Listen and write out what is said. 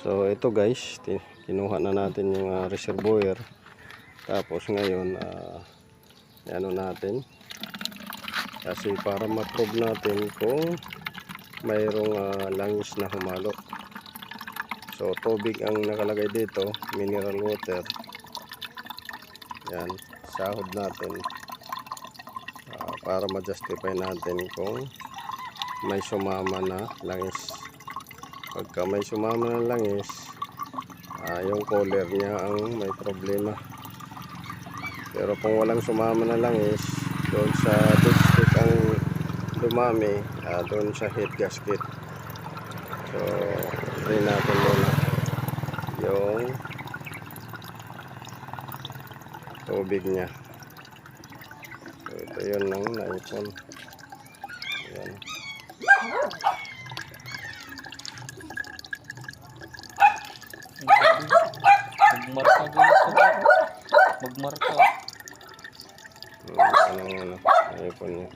So ito guys, kinuha na natin yung reservoir. Tapos ngayon ano natin, kasi para ma-prove natin kung mayroong langis na humalo. So tubig ang nakalagay dito, mineral water. Yan, sahod natin para ma-justify natin kung may sumama na langis. Pagka may sumama na langis, yung collar niya ang may problema. Pero kung walang sumama na langis, doon sa dipstick ang dumami, doon sa head gasket. So try natin muna yung tubig niya. So ito yun ang naipon. Ayan. Magmarka dito. Magmarka. Naipon niya.